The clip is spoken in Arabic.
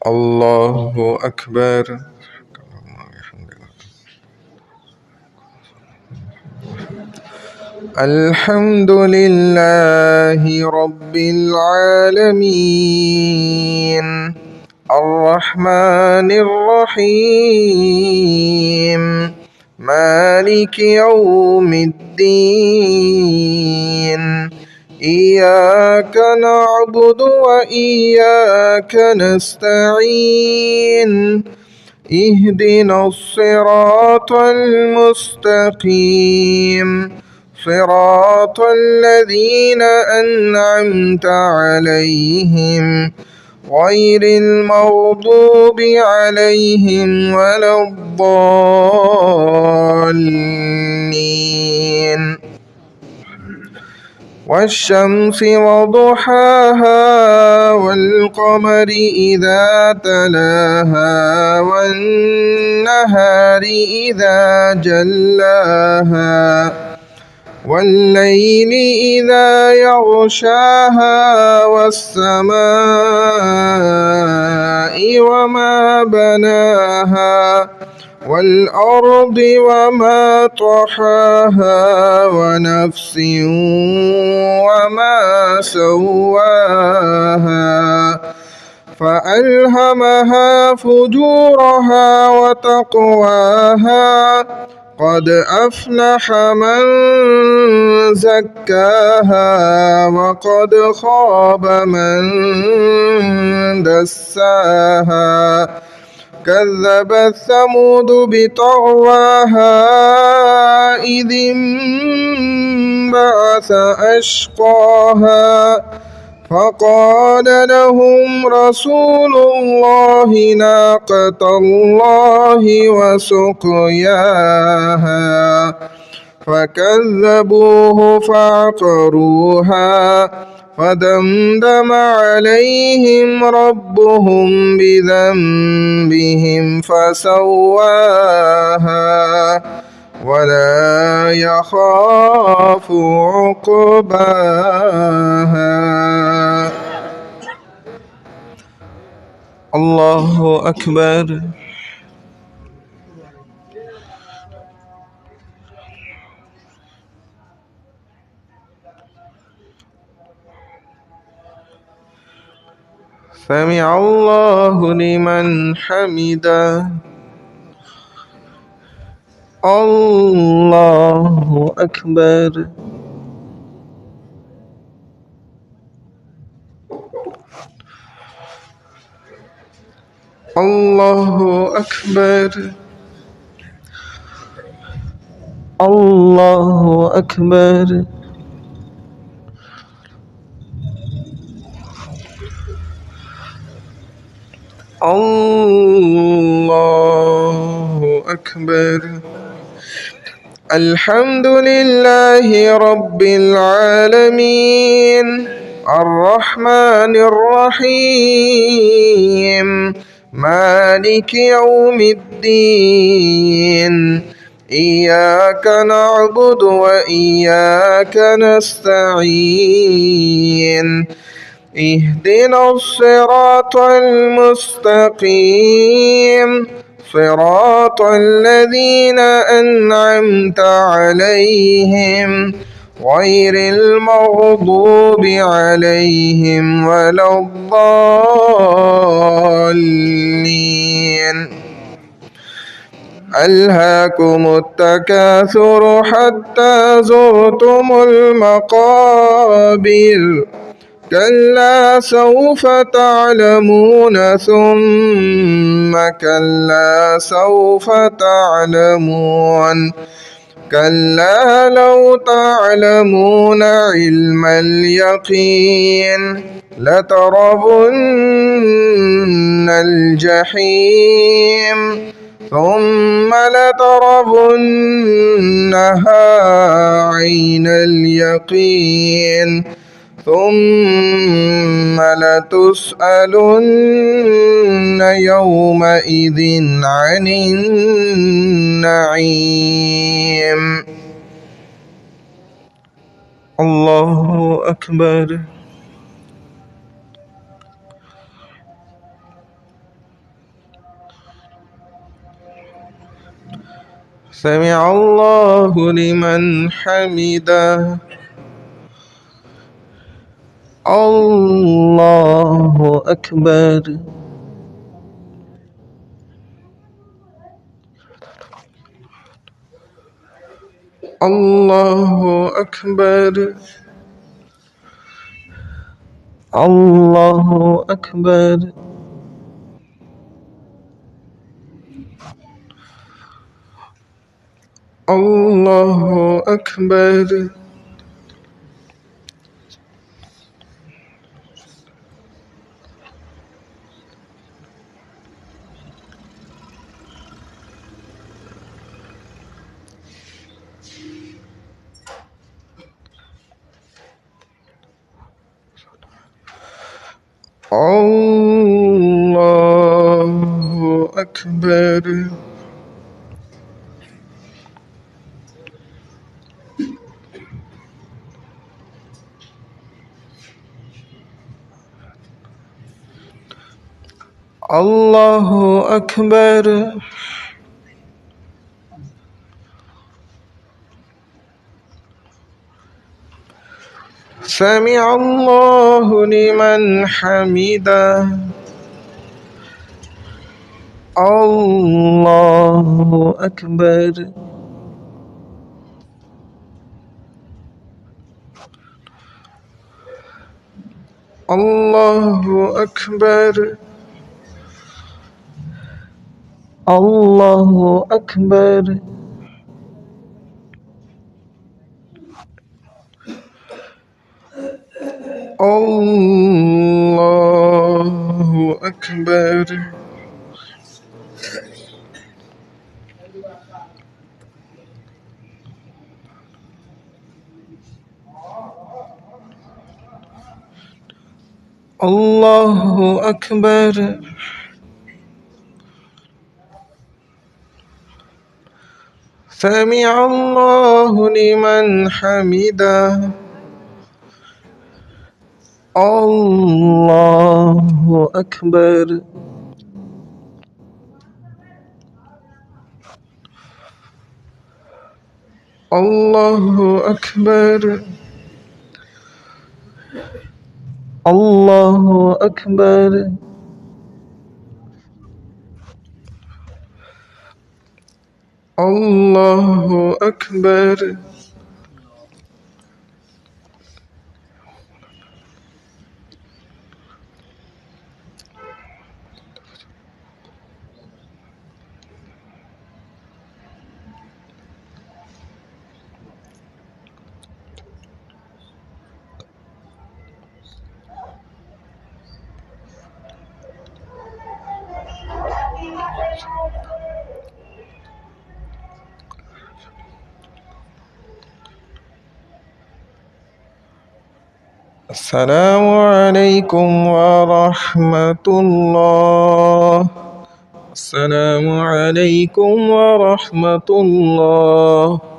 الله أكبر. الحمد لله رب العالمين الرحمن الرحيم مالك يوم الدين إياك نعبد وإياك نستعين اهدنا الصراط المستقيم صراط الذين أنعمت عليهم غير المغضوب عليهم ولا الضالين والشمس وضحاها والقمر إذا تلاها والنهار إذا جلاها والليل إذا يغشاها والسماء وما بناها والأرض وما طحاها ونفس وما سواها فألهمها فجورها وتقواها قد أفلح من زكاها وقد خاب من دساها كذبت ثمود بطغواها إذ انبعث أشقاها فقال لهم رسول الله ناقة الله وسقياها فكذبوه فعقروها فدمدم عليهم ربهم بذنبهم فسواها ولا يخاف عقباها. الله أكبر. سمع الله لمن حمده. الله أكبر. الله أكبر. الله أكبر. الله أكبر. الحمد لله رب العالمين الرحمن الرحيم مالك يوم الدين إياك نعبد وإياك نستعين اهدنا الصراط المستقيم صراط الذين أنعمت عليهم غير المغضوب عليهم ولا الضالين. ألهاكم التكاثر حتى زرتم المقابر كلا سوف تعلمون ثم كلا سوف تعلمون كلا لو تعلمون علم اليقين لترون الجحيم ثم لترونها عين اليقين ثم لتسألن يومئذ عن النعيم. الله أكبر. سمع الله لمن حمده. الله أكبر. الله أكبر. الله أكبر. الله أكبر. الله أكبر. الله أكبر. سمع الله لمن حمده. الله أكبر. الله أكبر. الله أكبر. الله أكبر. الله أكبر. سمع الله لمن حمده. الله أكبر. الله أكبر. الله أكبر. الله أكبر. السلام عليكم ورحمة الله. السلام عليكم ورحمة الله.